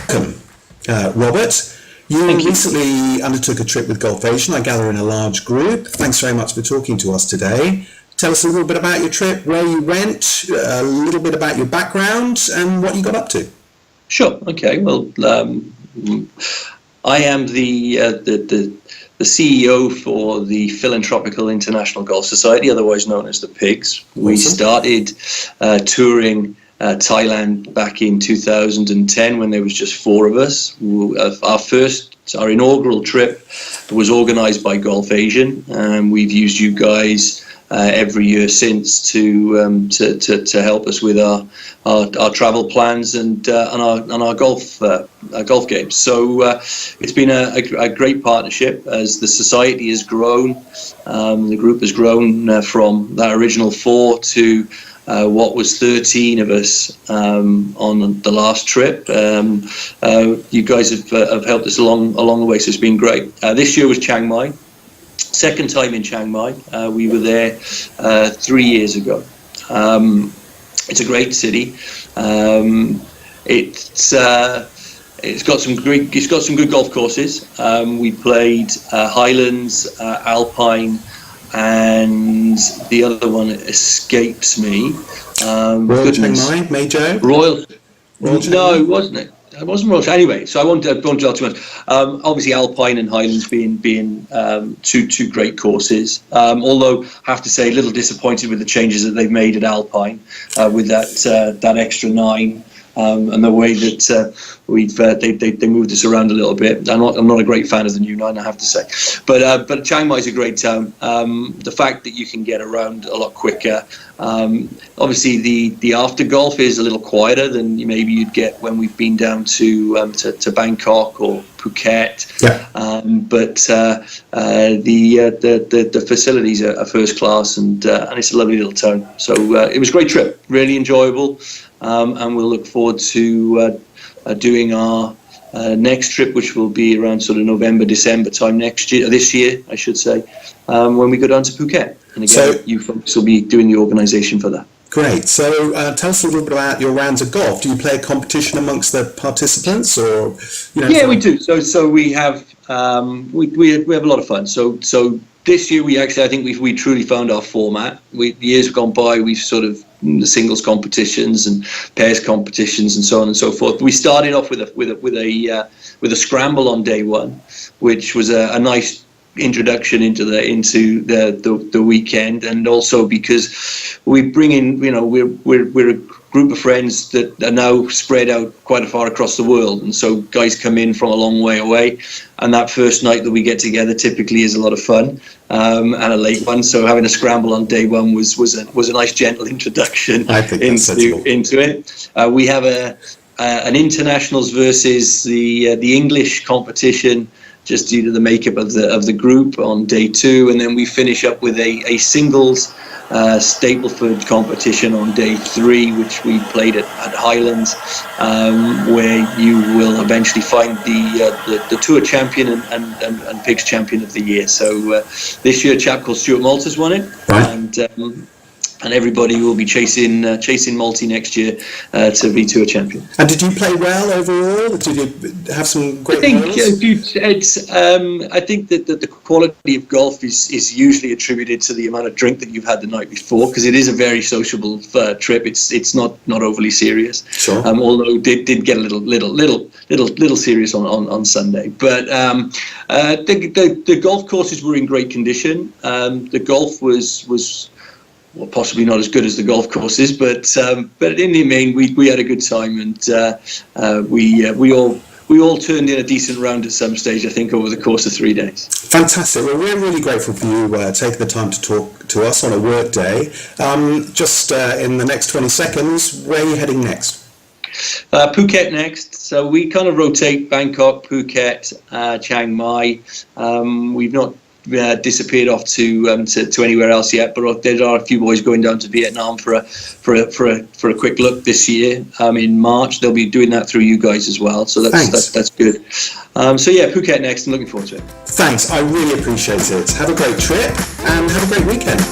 welcome, Robert. You recently undertook a trip with Golfasian, I gather in a large group. Thanks very much for talking to us today. Tell us a little bit about your trip, where you went, a little bit about your background and what you got up to. Sure. Okay. Well, I am the CEO for the Philanthropical International Golf Society, otherwise known as the PIGS. We started touring Thailand back in 2010 when there was just 4 of us. Our inaugural trip was organised by Golfasian, and we've used you guys every year since to help us with our travel plans and our golf games. So it's been a great partnership as the society has grown. The group has grown from that original 4 to what was 13 of us on the last trip. You guys have helped us along the way, so it's been great. This year was Chiang Mai. Second time in Chiang Mai. We were there 3 years ago. It's a great city. It's got some good golf courses. We played Highlands, Alpine, and the other one escapes me. Royal Chiang Mai, Major? Royal No, it wasn't it. It wasn't Royal. Anyway, so I won't dwell too much. Obviously, Alpine and Highlands being two great courses. Although I have to say, a little disappointed with the changes that they've made at Alpine with that extra 9. And the way that they moved us around a little bit. I'm not a great fan of the new 9, I have to say. But Chiang Mai is a great town. The fact that you can get around a lot quicker. Obviously, the after golf is a little quieter than maybe you'd get when we've been down to Bangkok or Phuket. Yeah. But the facilities are first class, and it's a lovely little town. So it was a great trip, really enjoyable. And we'll look forward to doing our next trip, which will be around sort of November, December time this year, I should say, when we go down to Phuket. And again, you folks will be doing the organisation for that. Great. So tell us a little bit about your rounds of golf. Do you play a competition amongst the participants, or Yeah, we do. So we have we have a lot of fun. So this year I think we truly found our format. Years have gone by, we've sort of the singles competitions and pairs competitions and so on and so forth. We started off with a scramble on day 1, which was a nice introduction into the weekend, and also because we bring in we're a group of friends that are now spread out quite far across the world, and so guys come in from a long way away, and that first night that we get together typically is a lot of fun, and a late one. So having a scramble on day 1 was a nice gentle introduction into it. We have an internationals versus the English competition, just due to the makeup of the group, on day 2, and then we finish up with a singles Stapleford competition on day 3, which we played at Highlands, where you will eventually find the tour champion and PIGS champion of the year. So this year, a chap called Stuart Malters won it, right. And everybody will be chasing Malty next year to be tour champion. And did you play well overall? Did you have some great I think that the quality of golf is usually attributed to the amount of drink that you've had the night before, because it is a very sociable trip. It's not overly serious. Sure. Although it did get a little serious on Sunday. But the golf courses were in great condition. The golf was well, possibly not as good as the golf courses, but in the main, we had a good time, and we all turned in a decent round at some stage, I think, over the course of 3 days. Fantastic. Well, we're really grateful for you taking the time to talk to us on a work day. Just in the next 20 seconds, where are you heading next? Phuket next. So we kind of rotate Bangkok, Phuket, Chiang Mai. We've not disappeared off to anywhere else yet, but there are a few boys going down to Vietnam for a quick look this year. In March they'll be doing that through you guys as well, so that's good. So yeah, Phuket next. I'm looking forward to it. Thanks, I really appreciate it. Have a great trip and have a great weekend.